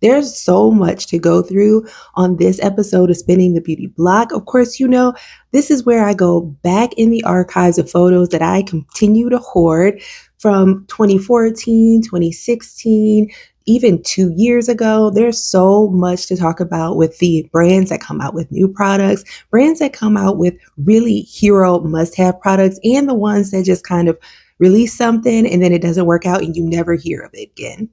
There's so much to go through on this episode of Spinning the Beauty Block. Of course, this is where I go back in the archives of photos that I continue to hoard from 2014, 2016, even 2 years ago. There's so much to talk about with the brands that come out with new products, brands that come out with really hero must have products, and the ones that just kind of release something and then it doesn't work out and you never hear of it again.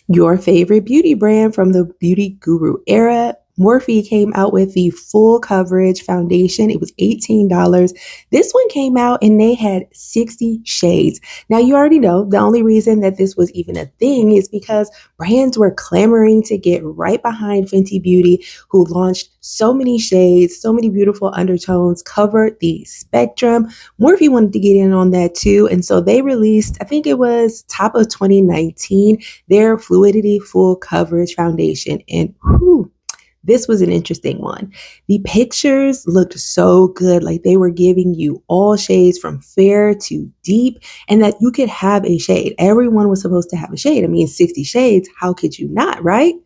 Your favorite beauty brand from the beauty guru era. Morphe came out with the full coverage foundation. It was $18. This one came out and they had 60 shades. Now, you already know the only reason that this was even a thing is because brands were clamoring to get right behind Fenty Beauty, who launched so many shades, so many beautiful undertones, covered the spectrum. Morphe wanted to get in on that too. And so they released, I think it was top of 2019, their Fluidity Full Coverage Foundation. And this was an interesting one. The pictures looked so good, like they were giving you all shades from fair to deep, and that you could have a shade. Everyone was supposed to have a shade. I mean, 60 shades, how could you not, right?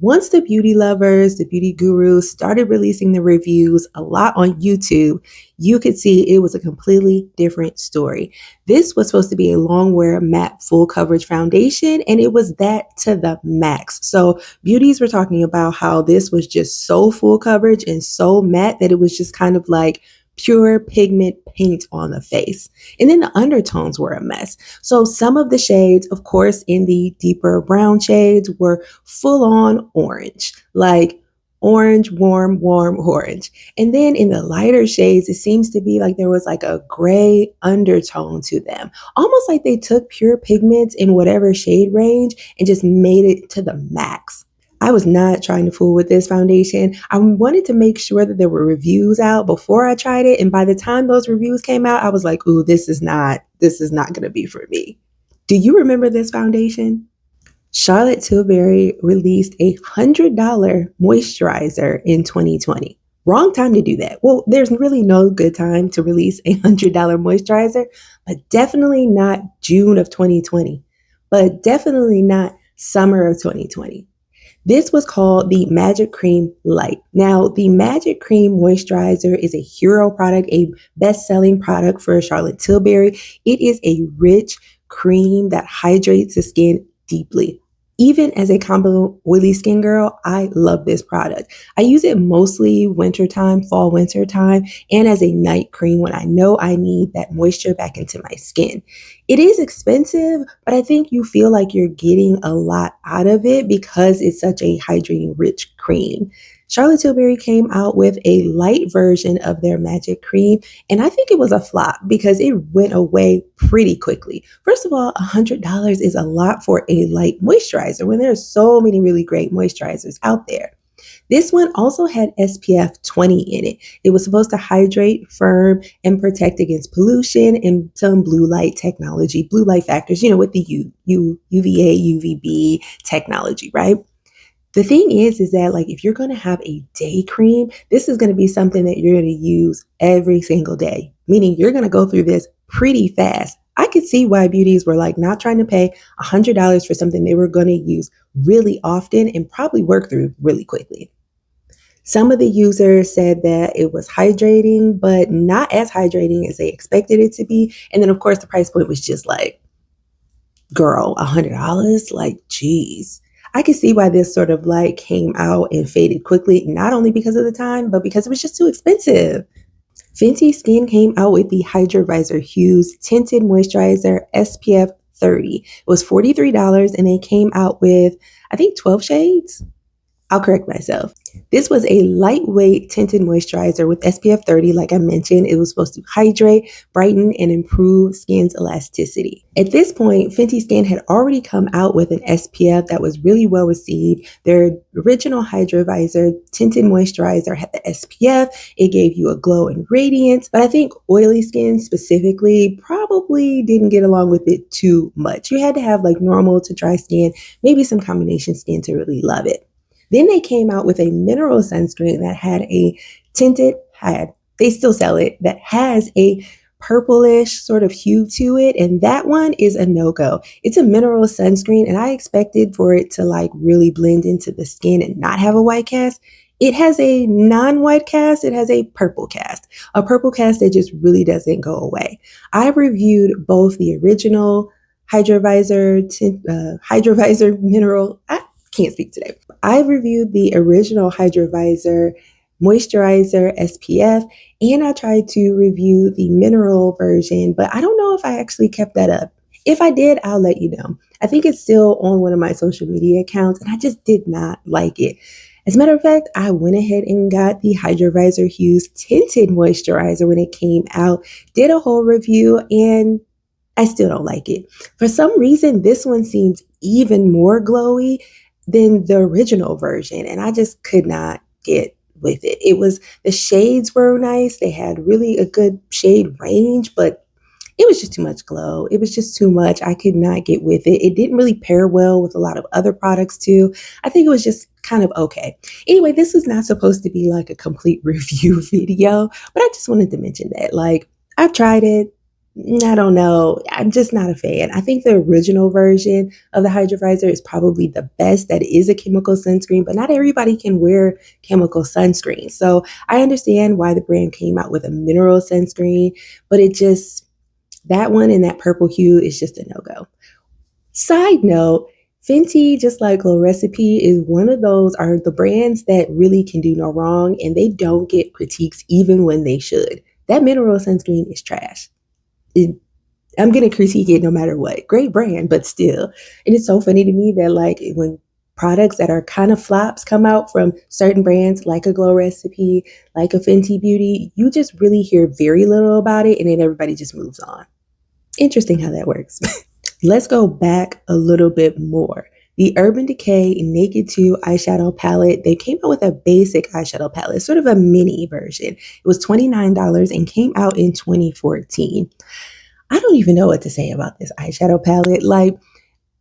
Once the beauty lovers, the beauty gurus started releasing the reviews a lot on YouTube, you could see it was a completely different story. This was supposed to be a long wear matte full coverage foundation, and it was that to the max. So beauties were talking about how this was just so full coverage and so matte that it was just kind of like pure pigment paint on the face. And then the undertones were a mess. So some of the shades, of course, in the deeper brown shades were full on orange, like orange, warm orange. And then in the lighter shades, it seems to be like there was like a gray undertone to them, almost like they took pure pigments in whatever shade range and just made it to the max. I was not trying to fool with this foundation. I wanted to make sure that there were reviews out before I tried it. And by the time those reviews came out, I was like, ooh, this is not going to be for me. Do you remember this foundation? Charlotte Tilbury released a $100 moisturizer in 2020. Wrong time to do that. Well, there's really no good time to release a $100 moisturizer, but definitely not June of 2020, but definitely not summer of 2020. This was called the Magic Cream Light. Now, the Magic Cream Moisturizer is a hero product, a best-selling product for Charlotte Tilbury. It is a rich cream that hydrates the skin deeply. Even as a combo oily skin girl, I love this product. I use it mostly wintertime, fall, wintertime, and as a night cream when I know I need that moisture back into my skin. It is expensive, but I think you feel like you're getting a lot out of it because it's such a hydrating, rich cream. Charlotte Tilbury came out with a light version of their Magic Cream, and I think it was a flop because it went away pretty quickly. First of all, $100 is a lot for a light moisturizer when there are so many really great moisturizers out there. This one also had SPF 20 in it. It was supposed to hydrate, firm, and protect against pollution and some blue light technology, blue light factors, with the UVA, UVB technology, right? The thing is that like if you're going to have a day cream, this is going to be something that you're going to use every single day, meaning you're going to go through this pretty fast. I could see why beauties were like not trying to pay $100 for something they were going to use really often and probably work through really quickly. Some of the users said that it was hydrating, but not as hydrating as they expected it to be. And then of course the price point was just like, girl, $100? Like, geez. I could see why this sort of like came out and faded quickly, not only because of the time, but because it was just too expensive. Fenty Skin came out with the Hydra Visor Hues Tinted Moisturizer SPF 30. It was $43 and they came out with, I think, 12 shades. I'll correct myself. This was a lightweight tinted moisturizer with SPF 30. Like I mentioned, it was supposed to hydrate, brighten, and improve skin's elasticity. At this point, Fenty Skin had already come out with an SPF that was really well received. Their original Hydra Visor tinted moisturizer had the SPF. It gave you a glow and radiance, but I think oily skin specifically probably didn't get along with it too much. You had to have like normal to dry skin, maybe some combination skin to really love it. Then they came out with a mineral sunscreen that had they still sell it, that has a purplish sort of hue to it, and that one is a no-go. It's a mineral sunscreen, and I expected for it to like really blend into the skin and not have a white cast. It has a non-white cast. It has a purple cast that just really doesn't go away. I reviewed both the original Hydrovisor mineral. I can't speak today. I reviewed the original Hydrovisor moisturizer SPF, and I tried to review the mineral version, but I don't know if I actually kept that up. If I did, I'll let you know. I think it's still on one of my social media accounts, and I just did not like it. As a matter of fact, I went ahead and got the Hydrovisor Hues Tinted Moisturizer when it came out, did a whole review, and I still don't like it. For some reason, this one seems even more glowy than the original version, and I just could not get with it. The shades were nice. They had really a good shade range, but it was just too much glow. It was just too much. I could not get with it. It didn't really pair well with a lot of other products too. I think it was just kind of okay. Anyway, this was not supposed to be like a complete review video, but I just wanted to mention that. Like, I've tried it. I don't know. I'm just not a fan. I think the original version of the Hydrovisor is probably the best. That is a chemical sunscreen, but not everybody can wear chemical sunscreen. So I understand why the brand came out with a mineral sunscreen, but that one in that purple hue is just a no-go. Side note, Fenty, just like Glow Recipe, is are the brands that really can do no wrong, and they don't get critiques even when they should. That mineral sunscreen is trash. I'm going to critique it no matter what. Great brand, but still. And it's so funny to me that like when products that are kind of flops come out from certain brands like a Glow Recipe, like a Fenty Beauty, you just really hear very little about it and then everybody just moves on. Interesting how that works. Let's go back a little bit more. The Urban Decay Naked 2 eyeshadow palette, they came out with a basic eyeshadow palette, sort of a mini version. It was $29 and came out in 2014. I don't even know what to say about this eyeshadow palette. Like,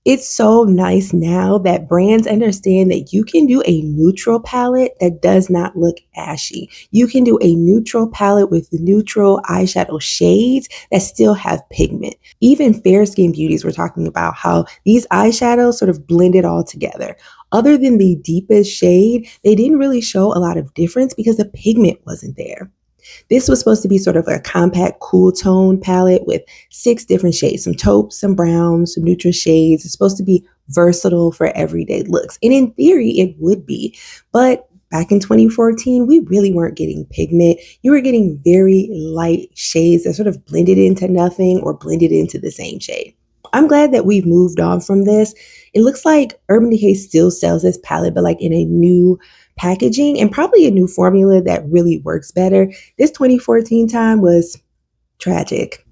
it's so nice now that brands understand that you can do a neutral palette that does not look ashy. You can do a neutral palette with neutral eyeshadow shades that still have pigment. Even fair skin beauties were talking about how these eyeshadows sort of blended all together. Other than the deepest shade, they didn't really show a lot of difference because the pigment wasn't there. This was supposed to be sort of a compact, cool tone palette with 6 different shades, some taupes, some browns, some neutral shades. It's supposed to be versatile for everyday looks. And in theory, it would be. But back in 2014, we really weren't getting pigment. You were getting very light shades that sort of blended into nothing or blended into the same shade. I'm glad that we've moved on from this. It looks like Urban Decay still sells this palette, but like in a new packaging and probably a new formula that really works better. This 2014 time was tragic.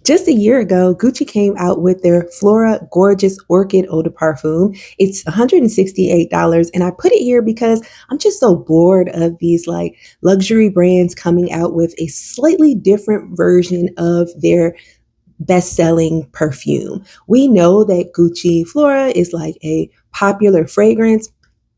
Just a year ago, Gucci came out with their Flora Gorgeous Orchid Eau de Parfum. It's $168, and I put it here because I'm just so bored of these like luxury brands coming out with a slightly different version of their best-selling perfume. We know that Gucci Flora is like a popular fragrance.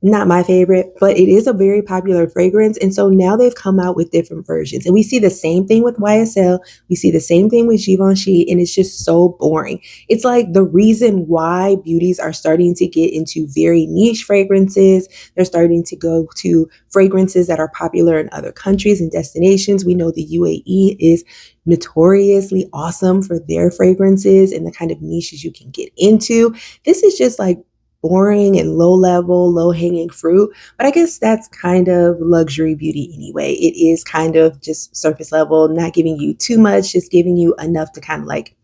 Not my favorite, but it is a very popular fragrance. And so now they've come out with different versions. And we see the same thing with YSL. We see the same thing with Givenchy. And it's just so boring. It's like the reason why beauties are starting to get into very niche fragrances. They're starting to go to fragrances that are popular in other countries and destinations. We know the UAE is notoriously awesome for their fragrances and the kind of niches you can get into. This is just like boring and low level, low hanging fruit. But I guess that's kind of luxury beauty anyway. It is kind of just surface level, not giving you too much, just giving you enough to kind of like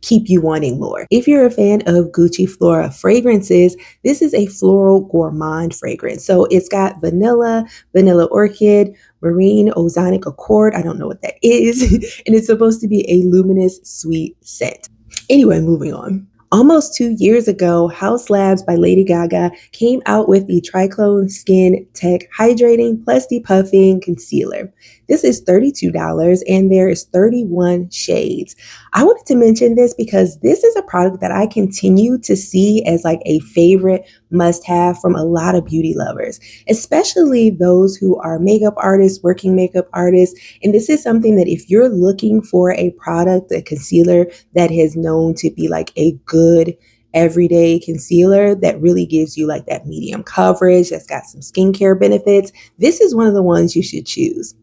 keep you wanting more. If you're a fan of Gucci Flora fragrances, this is a floral gourmand fragrance. So it's got vanilla orchid, marine ozonic accord. I don't know what that is. And it's supposed to be a luminous sweet scent. Anyway, moving on. Almost 2 years ago, House Labs by Lady Gaga came out with the Triclone Skin Tech Hydrating Plus Depuffing Concealer. This is $32 and there is 31 shades. I wanted to mention this because this is a product that I continue to see as like a favorite must have from a lot of beauty lovers, especially those who are makeup artists, working makeup artists. And this is something that if you're looking for a product, a concealer that is known to be like a good everyday concealer that really gives you like that medium coverage, that's got some skincare benefits, this is one of the ones you should choose.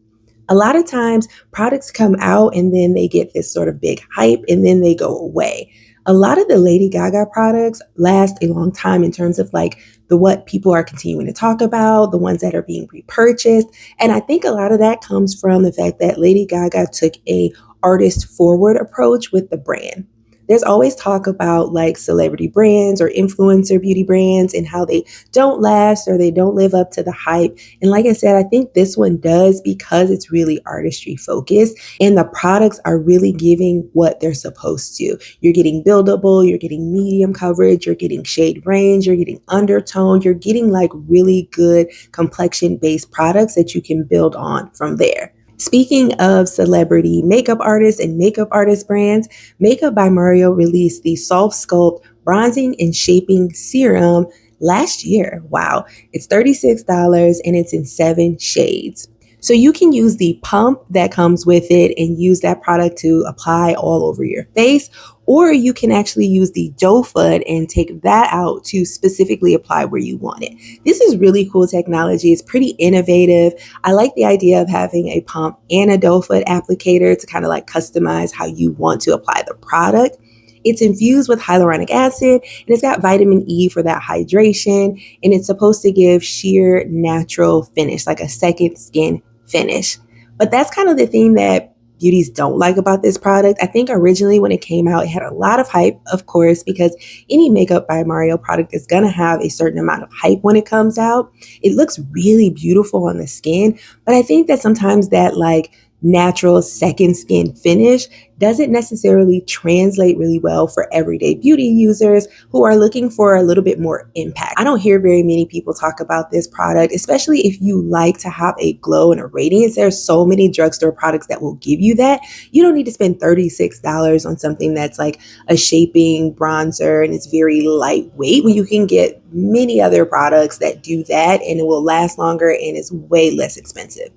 A lot of times products come out and then they get this sort of big hype and then they go away. A lot of the Lady Gaga products last a long time in terms of like the what people are continuing to talk about, the ones that are being repurchased. And I think a lot of that comes from the fact that Lady Gaga took a artist forward approach with the brand. There's always talk about like celebrity brands or influencer beauty brands and how they don't last or they don't live up to the hype. And like I said, I think this one does because it's really artistry focused and the products are really giving what they're supposed to. You're getting buildable, you're getting medium coverage, you're getting shade range, you're getting undertone, you're getting like really good complexion based products that you can build on from there. Speaking of celebrity makeup artists and makeup artist brands, Makeup by Mario released the Soft Sculpt Bronzing and Shaping Serum last year. Wow, it's $36 and it's in 7 shades. So you can use the pump that comes with it and use that product to apply all over your face, or you can actually use the doe foot and take that out to specifically apply where you want it. This is really cool technology. It's pretty innovative. I like the idea of having a pump and a doe foot applicator to kind of like customize how you want to apply the product. It's infused with hyaluronic acid and it's got vitamin E for that hydration. And it's supposed to give sheer natural finish, like a second skin finish. But that's kind of the thing that beauties don't like about this product. I think originally when it came out, it had a lot of hype, of course, because any Makeup by Mario product is going to have a certain amount of hype when it comes out. It looks really beautiful on the skin, but I think that sometimes that like natural second skin finish doesn't necessarily translate really well for everyday beauty users who are looking for a little bit more impact. I don't hear very many people talk about this product, especially if you like to have a glow and a radiance. There's so many drugstore products that will give you that. You don't need to spend $36 on something that's like a shaping bronzer and it's very lightweight when you can get many other products that do that and it will last longer and is way less expensive.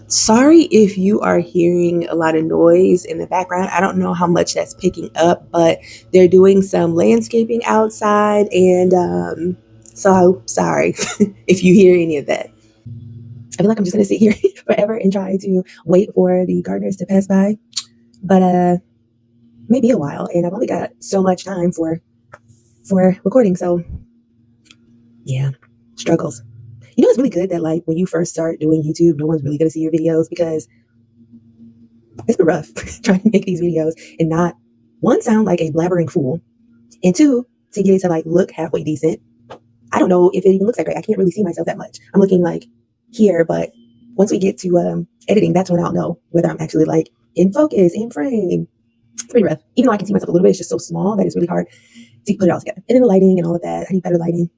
Sorry if you are hearing a lot of noise in the background. I don't know how much that's picking up, but they're doing some landscaping outside. And so sorry if you hear any of that. I feel like I'm just going to sit here forever and try to wait for the gardeners to pass by. But maybe a while. And I've only got so much time for recording. So yeah, struggles. You know, it's really good that like when you first start doing YouTube, no one's really going to see your videos because it's been rough trying to make these videos and not one, sound like a blabbering fool, and two, to get it to like look halfway decent. I don't know if it even looks that great. I can't really see myself that much. I'm looking like here, but once we get to editing, that's when I'll know whether I'm actually like in focus, in frame. It's pretty rough. Even though I can see myself a little bit, it's just so small that it's really hard to put it all together. And then the lighting and all of that. I need better lighting.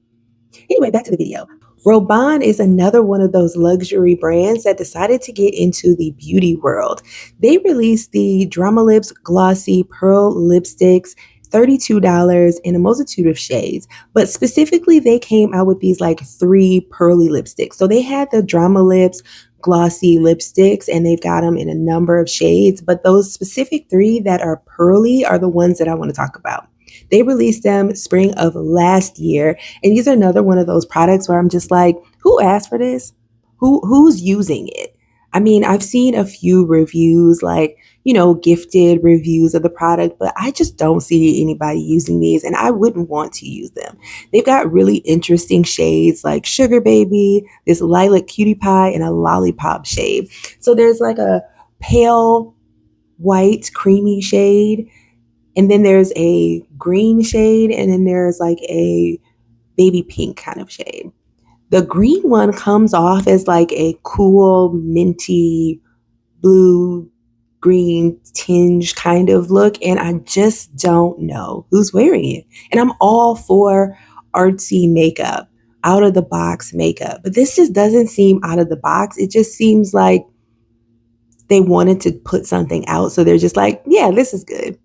Anyway, back to the video. Robin is another one of those luxury brands that decided to get into the beauty world. They released the Drama Lips Glossy Pearl Lipsticks, $32 in a multitude of shades, but specifically they came out with these like 3 pearly lipsticks. So they had the Drama Lips glossy lipsticks and they've got them in a number of shades, but those specific 3 that are pearly are the ones that I want to talk about. They released them spring of last year. And these are another one of those products where I'm just like, who asked for this? Who's using it? I mean, I've seen a few reviews, like, you know, gifted reviews of the product, but I just don't see anybody using these and I wouldn't want to use them. They've got really interesting shades like Sugar Baby, this Lilac Cutie Pie, and a Lollipop shade. So there's like a pale white creamy shade. And then there's a green shade, and then there's like a baby pink kind of shade. The green one comes off as like a cool, minty, blue, green tinge kind of look, and I just don't know who's wearing it. And I'm all for artsy makeup. out of the box makeup. But this just doesn't seem out of the box. It just seems like they wanted to put something out. So they're just like, yeah, this is good.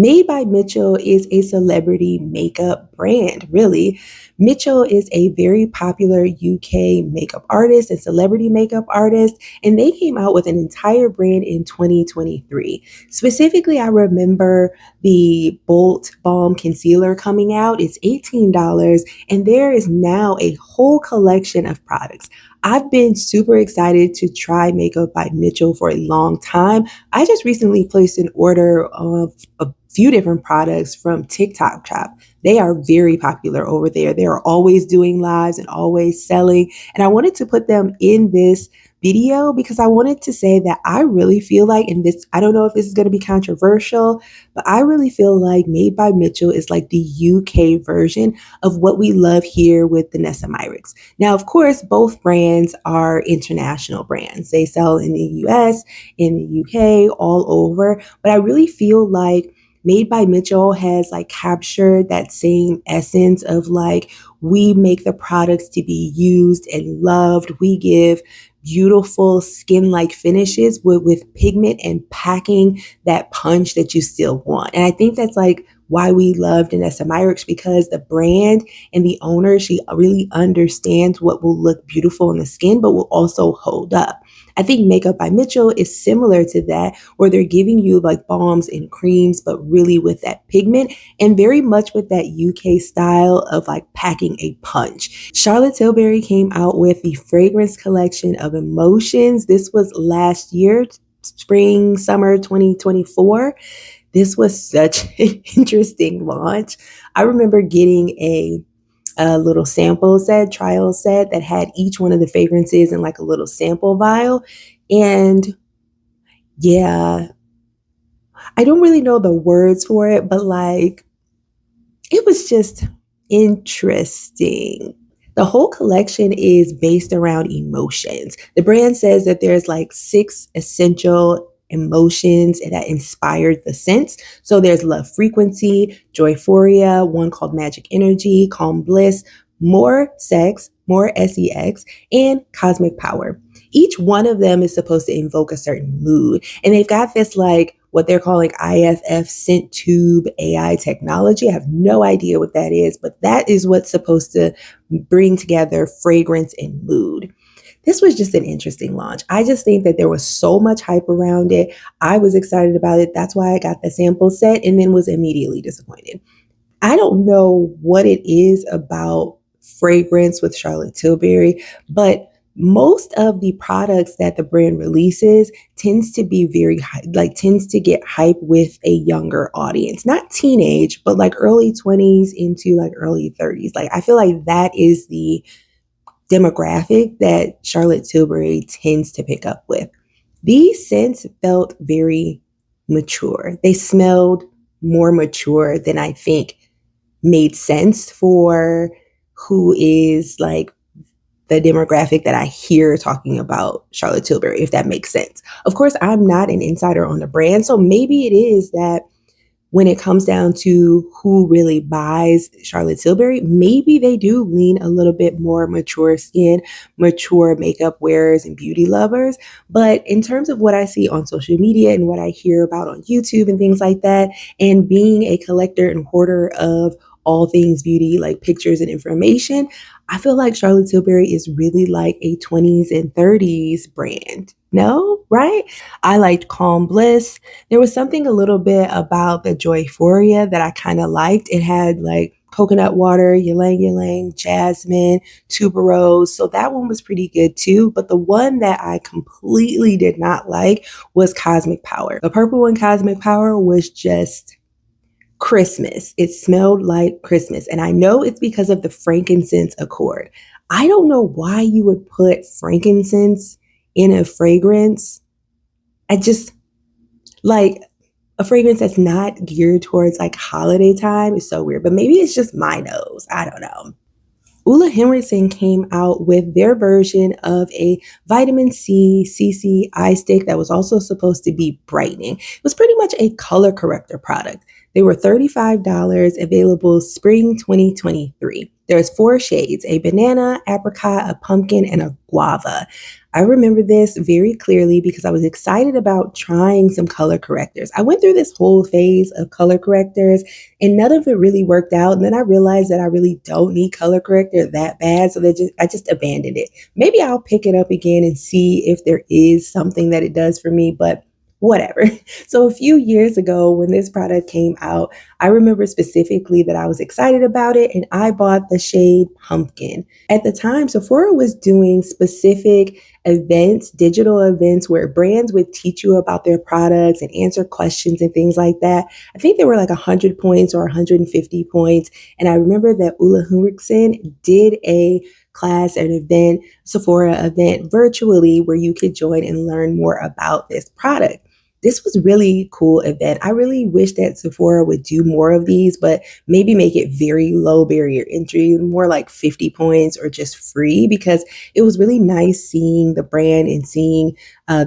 Made by Mitchell is a celebrity makeup brand, really. Mitchell is a very popular UK makeup artist and celebrity makeup artist, and they came out with an entire brand in 2023. Specifically, I remember the Bolt Balm Concealer coming out. It's $18, and there is now a whole collection of products. I've been super excited to try makeup by Mitchell for a long time. I just recently placed an order of a few different products from TikTok Shop. They are very popular over there. They are always doing lives and always selling. And I wanted to put them in this video because I wanted to say that I really feel like, and this, I don't know if this is going to be controversial, but I really feel like Made by Mitchell is like the UK version of what we love here with the Nessa Myrick's. Now, of course, both brands are international brands. They sell in the US, in the UK, all over. But I really feel like Made by Mitchell has like captured that same essence of like, we make the products to be used and loved. We give beautiful skin-like finishes with pigment and packing that punch that you still want. And I think that's like why we love Vanessa Myrick, because the brand and the owner, she really understands what will look beautiful on the skin, but will also hold up. I think Makeup by Mitchell is similar to that, where they're giving you like balms and creams, but really with that pigment and very much with that UK style of like packing a punch. Charlotte Tilbury came out with the fragrance collection of Emotions. This was last year, spring, summer 2024. This was such an interesting launch. I remember getting a little trial set that had each one of the fragrances in like a little sample vial. And yeah, I don't really know the words for it, but like it was just interesting. The whole collection is based around emotions. The brand says that there's like 6 essential emotions that inspired the scents. So there's love frequency, joyphoria, one called magic energy, calm bliss, more sex, more sex, and cosmic power. Each one of them is supposed to invoke a certain mood. And they've got this like what they're calling IFF scent tube AI technology. I have no idea what that is, but that is what's supposed to bring together fragrance and mood. This was just an interesting launch. I just think that there was so much hype around it. I was excited about it. That's why I got the sample set and then was immediately disappointed. I don't know what it is about fragrance with Charlotte Tilbury, but most of the products that the brand releases tends to be tends to get hype with a younger audience, not teenage, but like early 20s into like early 30s. Like I feel like that is the demographic that Charlotte Tilbury tends to pick up with. These scents felt very mature. They smelled more mature than I think made sense for who is like the demographic that I hear talking about Charlotte Tilbury, if that makes sense. Of course, I'm not an insider on the brand, so maybe it is that when it comes down to who really buys Charlotte Tilbury, maybe they do lean a little bit more mature skin, mature makeup wearers and beauty lovers. But in terms of what I see on social media and what I hear about on YouTube and things like that, and being a collector and hoarder of all things beauty, like pictures and information, I feel like Charlotte Tilbury is really like a 20s and 30s brand. No, right? I liked Calm Bliss. There was something a little bit about the Joyphoria that I kind of liked. It had like coconut water, ylang ylang, jasmine, tuberose. So that one was pretty good too. But the one that I completely did not like was Cosmic Power. The purple one, Cosmic Power, was just Christmas. It smelled like Christmas. And I know it's because of the frankincense accord. I don't know why you would put frankincense in a fragrance. I just like a fragrance that's not geared towards like holiday time is so weird, but maybe it's just my nose. I don't know. Ulla Henriksen came out with their version of a vitamin C CC eye stick that was also supposed to be brightening. It was pretty much a color corrector product. They were $35, available spring 2023. There's four shades: a banana, apricot, a pumpkin, and a guava. I remember this very clearly because I was excited about trying some color correctors. I went through this whole phase of color correctors and none of it really worked out. And then I realized that I really don't need color corrector that bad. So I just abandoned it. Maybe I'll pick it up again and see if there is something that it does for me, but whatever. So a few years ago when this product came out, I remember specifically that I was excited about it and I bought the shade Pumpkin. At the time, Sephora was doing specific events, digital events where brands would teach you about their products and answer questions and things like that. I think there were like 100 points or 150 points. And I remember that Ulla Henriksen did a class, an event, Sephora event virtually where you could join and learn more about this product. This was really cool event. I really wish that Sephora would do more of these, but maybe make it very low barrier entry, more like 50 points or just free, because it was really nice seeing the brand and seeing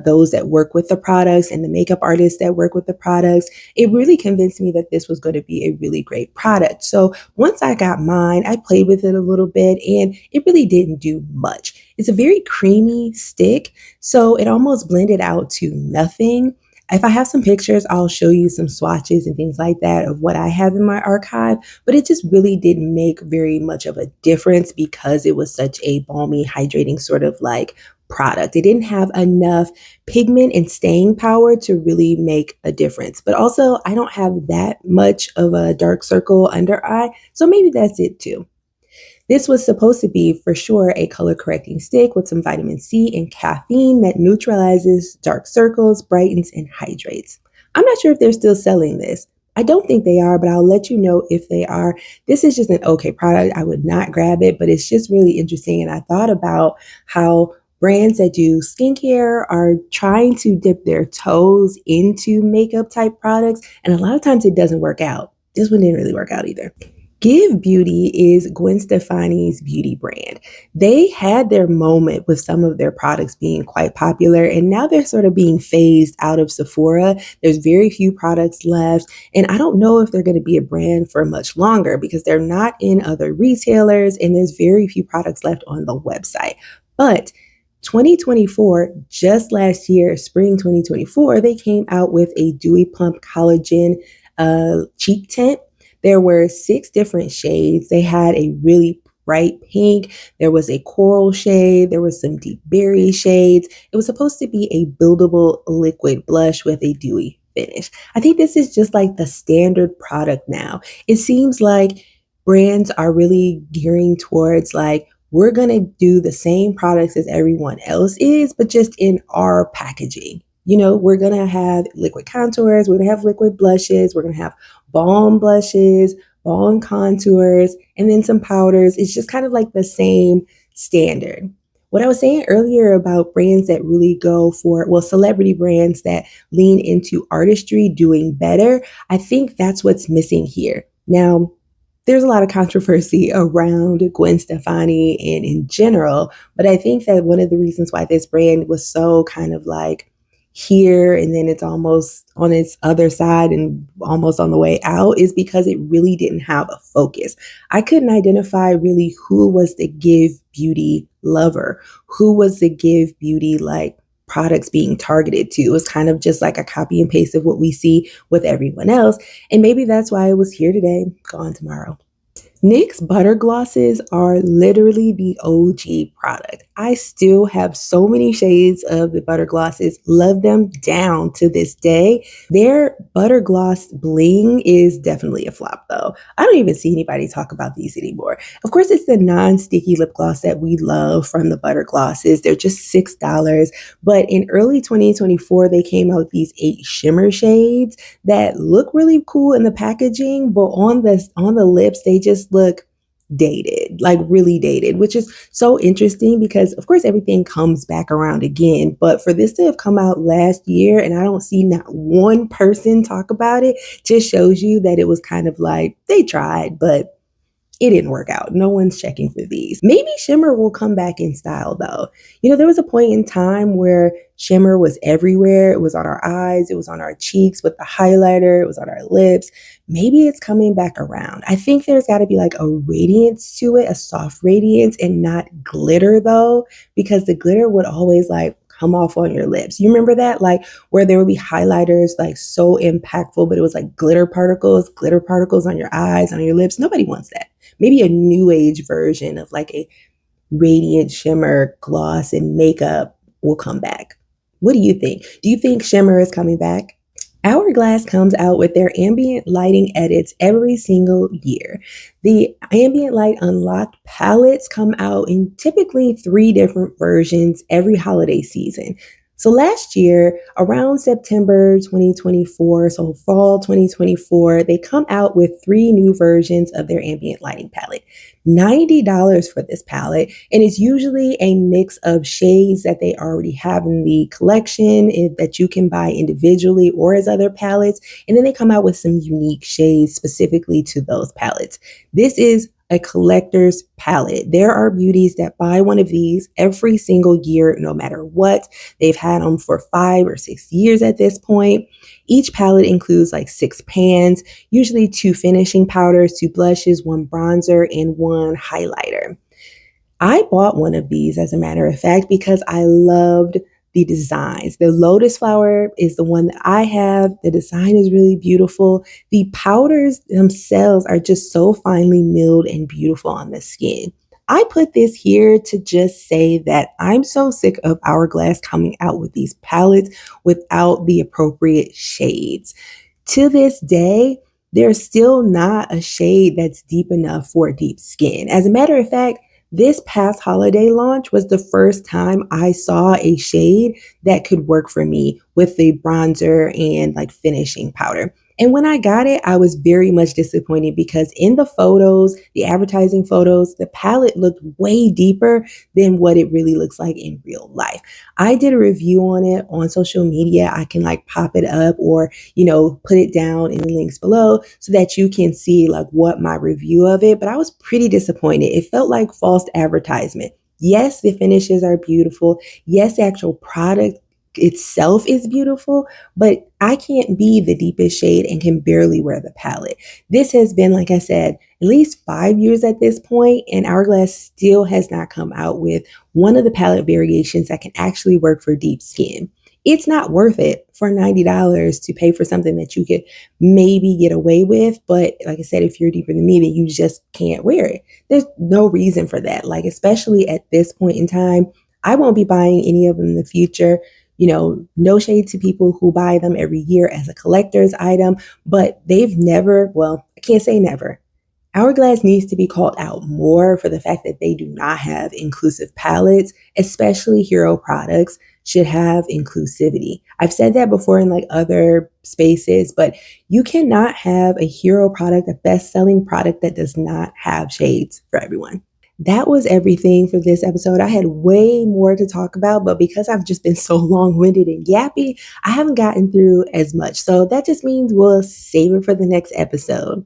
those that work with the products and the makeup artists that work with the products. It really convinced me that this was going to be a really great product. So once I got mine, I played with it a little bit and it really didn't do much. It's a very creamy stick, so it almost blended out to nothing. If I have some pictures, I'll show you some swatches and things like that of what I have in my archive, but it just really didn't make very much of a difference because it was such a balmy, hydrating sort of like product. It didn't have enough pigment and staying power to really make a difference. But also, I don't have that much of a dark circle under eye, so maybe that's it too. This was supposed to be, for sure, a color correcting stick with some vitamin C and caffeine that neutralizes dark circles, brightens, and hydrates. I'm not sure if they're still selling this. I don't think they are, but I'll let you know if they are. This is just an okay product. I would not grab it, but it's just really interesting. And I thought about how brands that do skincare are trying to dip their toes into makeup type products. And a lot of times it doesn't work out. This one didn't really work out either. Give Beauty is Gwen Stefani's beauty brand. They had their moment with some of their products being quite popular, and now they're sort of being phased out of Sephora. There's very few products left, and I don't know if they're going to be a brand for much longer because they're not in other retailers, and there's very few products left on the website. But 2024, just last year, spring 2024, they came out with a Dewy Plump Collagen cheek tint. There were 6 different shades. They had a really bright pink. There was a coral shade. There was some deep berry shades. It was supposed to be a buildable liquid blush with a dewy finish. I think this is just like the standard product now. It seems like brands are really gearing towards like, we're going to do the same products as everyone else is, but just in our packaging. You know, we're going to have liquid contours, we're going to have liquid blushes, we're going to have balm blushes, balm contours, and then some powders. It's just kind of like the same standard. What I was saying earlier about brands that really go for, well, celebrity brands that lean into artistry doing better, I think that's what's missing here. Now, there's a lot of controversy around Gwen Stefani and in general, but I think that one of the reasons why this brand was so kind of like here and then it's almost on its other side and almost on the way out is because it really didn't have a focus. I couldn't identify really who was the Give Beauty lover, who was the Give Beauty like products being targeted to. It was kind of just like a copy and paste of what we see with everyone else. And maybe that's why it was here today, gone tomorrow. NYX butter glosses are literally the OG product. I still have so many shades of the butter glosses, love them down to this day. Their butter gloss bling is definitely a flop though. I don't even see anybody talk about these anymore. Of course, it's the non-sticky lip gloss that we love from the butter glosses. They're just $6. But in early 2024, they came out with these 8 shimmer shades that look really cool in the packaging, but on the lips, they just look dated, like really dated, which is so interesting because of course everything comes back around again. But for this to have come out last year and I don't see not one person talk about it, just shows you that it was kind of like they tried, but it didn't work out. No one's checking for these. Maybe shimmer will come back in style though. There was a point in time where shimmer was everywhere. It was on our eyes, it was on our cheeks with the highlighter, it was on our lips. Maybe it's coming back around. I think there's got to be like a radiance to it, a soft radiance, and not glitter though, because the glitter would always like come off on your lips. You remember that? Like where there would be highlighters like so impactful, but it was like glitter particles on your eyes, on your lips. Nobody wants that. Maybe a new age version of like a radiant shimmer gloss and makeup will come back. What do you think? Do you think shimmer is coming back? Hourglass comes out with their ambient lighting edits every single year. The ambient light unlocked palettes come out in typically 3 different versions every holiday season. So last year, around September 2024, so fall 2024, they come out with 3 new versions of their ambient lighting palette. $90 for this palette, and it's usually a mix of shades that they already have in the collection that you can buy individually or as other palettes, and then they come out with some unique shades specifically to those palettes. This is a collector's palette. There are beauties that buy one of these every single year, no matter what. They've had them for 5 or 6 years at this point. Each palette includes like 6 pans, usually 2 finishing powders, 2 blushes, 1 bronzer, and 1 highlighter. I bought one of these, as a matter of fact, because I loved the designs. The lotus flower is the one that I have. The design is really beautiful. The powders themselves are just so finely milled and beautiful on the skin. I put this here to just say that I'm so sick of Hourglass coming out with these palettes without the appropriate shades. To this day, there's still not a shade that's deep enough for deep skin. As a matter of fact, this past holiday launch was the first time I saw a shade that could work for me with the bronzer and like finishing powder. And when I got it, I was very much disappointed because in the photos, the advertising photos, the palette looked way deeper than what it really looks like in real life. I did a review on it on social media. I can like pop it up or, put it down in the links below so that you can see like what my review of it, but I was pretty disappointed. It felt like false advertisement. Yes, the finishes are beautiful. Yes, the actual product itself is beautiful, but I can't be the deepest shade and can barely wear the palette. This has been, like I said, at least 5 years at this point, and Hourglass still has not come out with one of the palette variations that can actually work for deep skin. It's not worth it for $90 to pay for something that you could maybe get away with. But like I said, if you're deeper than me, then you just can't wear it. There's no reason for that. Like, especially at this point in time, I won't be buying any of them in the future. No shade to people who buy them every year as a collector's item, but they've never, well, I can't say never. Hourglass needs to be called out more for the fact that they do not have inclusive palettes, especially hero products should have inclusivity. I've said that before in like other spaces, but you cannot have a hero product, a best-selling product that does not have shades for everyone. That was everything for this episode. I had way more to talk about, but because I've just been so long-winded and yappy, I haven't gotten through as much. So that just means we'll save it for the next episode.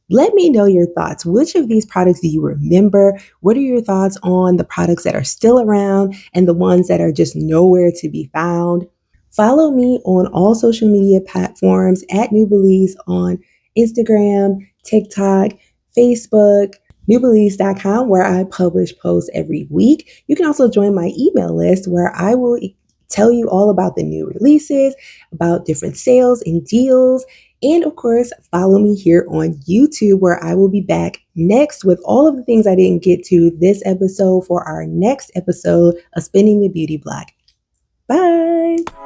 Let me know your thoughts. Which of these products do you remember? What are your thoughts on the products that are still around and the ones that are just nowhere to be found? Follow me on all social media platforms at Newbelize on Instagram, TikTok, Facebook, newbelize.com, where I publish posts every week. You can also join my email list where I will tell you all about the new releases, about different sales and deals. And of course, follow me here on YouTube where I will be back next with all of the things I didn't get to this episode for our next episode of Spinning the Beauty Block. Bye.